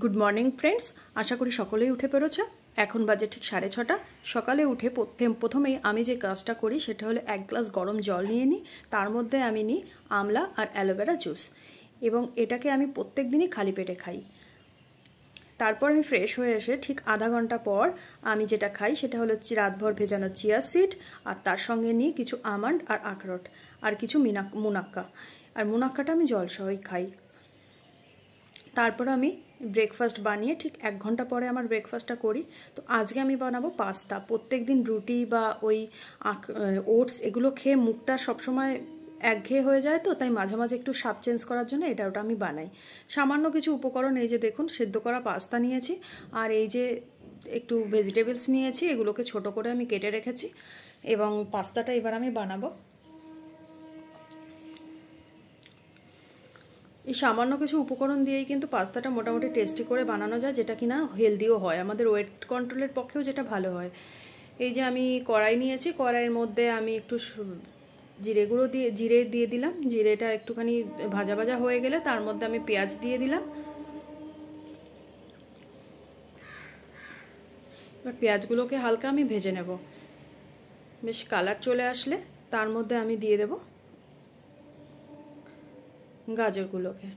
Good morning friends, আশা করি সকলেই উঠে পেরেছো। এখন বাজে ঠিক 6:30। সকালে উঠে প্রথমেই আমি যে কাজটা করি সেটা হলো 1 গ্লাস গরম জল নিয়ে নিই। তার মধ্যে আমি নিই আমলা আর অ্যালোভেরা জুস, এবং এটাকে আমি প্রত্যেক দিনই খালি পেটে খাই। তারপর আমি ফ্রেশ হয়ে এসে ঠিক আধা ঘন্টা পর আমি যেটা খাই সেটা হলো রাতভর ভেজানো চিয়া সিড, আর তার সঙ্গে নিই কিছু আমন্ড আর আখরোট আর কিছু মুনাক্কা, আর মুনাক্কাটা আমি জল সহই খাই। তারপর আমি ব্রেকফাস্ট বানিয়ে ঠিক 1 ঘন্টা পরে আমার ব্রেকফাস্টটা করি। তো আজকে আমি বানাবো পাস্তা। প্রত্যেক দিন রুটি বা ওই ওটস এগুলো খেয়ে মুখটা সবসময় একঘেয়ে হয়ে যায়, তো তাই মাঝে মাঝে একটু স্বাদ চেঞ্জ করার জন্য ওটা আমি বানাই। সামান্য কিছু উপকরণ, এই যে দেখুন সেদ্ধ করা পাস্তা নিয়েছি, আর এই যে একটু ভেজিটেবলস নিয়েছি, এগুলোকে ছোট করে আমি কেটে রেখেছি, এবং পাস্তাটা এবার আমি বানাবো। এই সামান্য কিছু উপকরণ দিয়েই কিন্তু পাস্তাটা মোটামুটি টেস্টি করে বানানো যায়, যেটা কিনা হেলদিও হয়, আমাদের ওয়েট কন্ট্রোলের পক্ষেও যেটা ভালো হয়। এই যে আমি কড়াই নিয়েছি, কড়াইয়ের মধ্যে আমি একটু জিরে দিয়ে দিলাম। জিরেটা একটুখানি ভাজা ভাজা হয়ে গেলে তার মধ্যে আমি পেঁয়াজ দিয়ে দিলাম। এবার পেঁয়াজগুলোকে হালকা আমি ভেজে নেব। বেশ কালার চলে আসলে তার মধ্যে আমি দিয়ে দেব গাজরগুলোকে।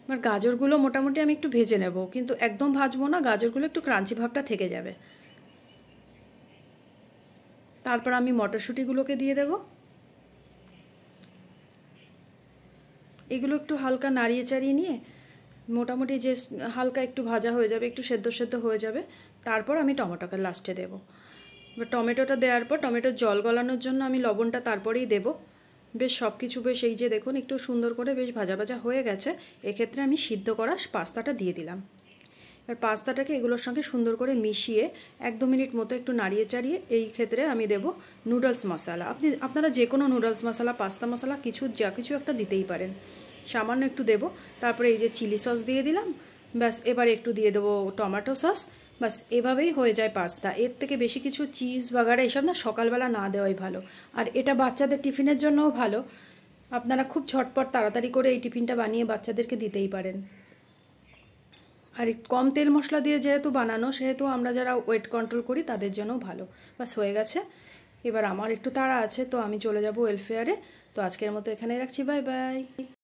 এবার গাজরগুলো মোটামুটি আমি একটু ভেজে নেব, কিন্তু একদম ভাজবো না, গাজরগুলো একটু ক্রাঞ্চি ভাবটা থেকে যাবে। তারপর আমি মটরশুঁটিগুলোকে দিয়ে দেব। এগুলো একটু হালকা নাড়িয়ে চাড়িয়ে নিয়ে মোটামুটি যে হালকা একটু ভাজা হয়ে যাবে, একটু সেদ্ধ সেদ্ধ হয়ে যাবে, তারপর আমি টমেটোকে লাস্টে দেব। এবার টমেটোটা দেওয়ার পর টমেটোর জল গলানোর জন্য আমি লবণটা তারপরেই দেব। বেশ সব কিছু বেশ এই যে দেখুন একটু সুন্দর করে বেশ ভাজা ভাজা হয়ে গেছে। এক্ষেত্রে আমি সিদ্ধ করা পাস্তাটা দিয়ে দিলাম। এবার পাস্তাটাকে এগুলোর সঙ্গে সুন্দর করে মিশিয়ে 1-2 মিনিট মতো একটু নাড়িয়ে চাড়িয়ে এই ক্ষেত্রে আমি দেব নুডলস মশলা। আপনারা যে কোনো নুডলস মশলা, পাস্তা মশলা যা কিছু একটা দিতেই পারেন, সামান্য একটু দেব। তারপরে এই যে চিলি সস দিয়ে দিলাম, ব্যাস। এবার একটু দিয়ে দেবো টমেটো সস, বাস। এভাবেই হয়ে যায় পাস্তা। এর থেকে বেশি কিছু চিজ বাগারা এসব না সকালবেলা না দেওয়াই ভালো। আর এটা বাচ্চাদের টিফিনের জন্যও ভালো। আপনারা খুব ঝটপট তাড়াতাড়ি করে এই টিফিনটা বানিয়ে বাচ্চাদেরকে দিতেই পারেন। আর কম তেল মশলা দিয়ে যেহেতু বানানো, সেহেতু আমরা যারা ওয়েট কন্ট্রোল করি তাদের জন্যও ভালো। বাস হয়ে গেছে। এবার আমার একটু তাড়া আছে, তো আমি চলে যাব ওয়েলফেয়ারে। তো আজকের মতো এখানে রাখছি, বাই বাই।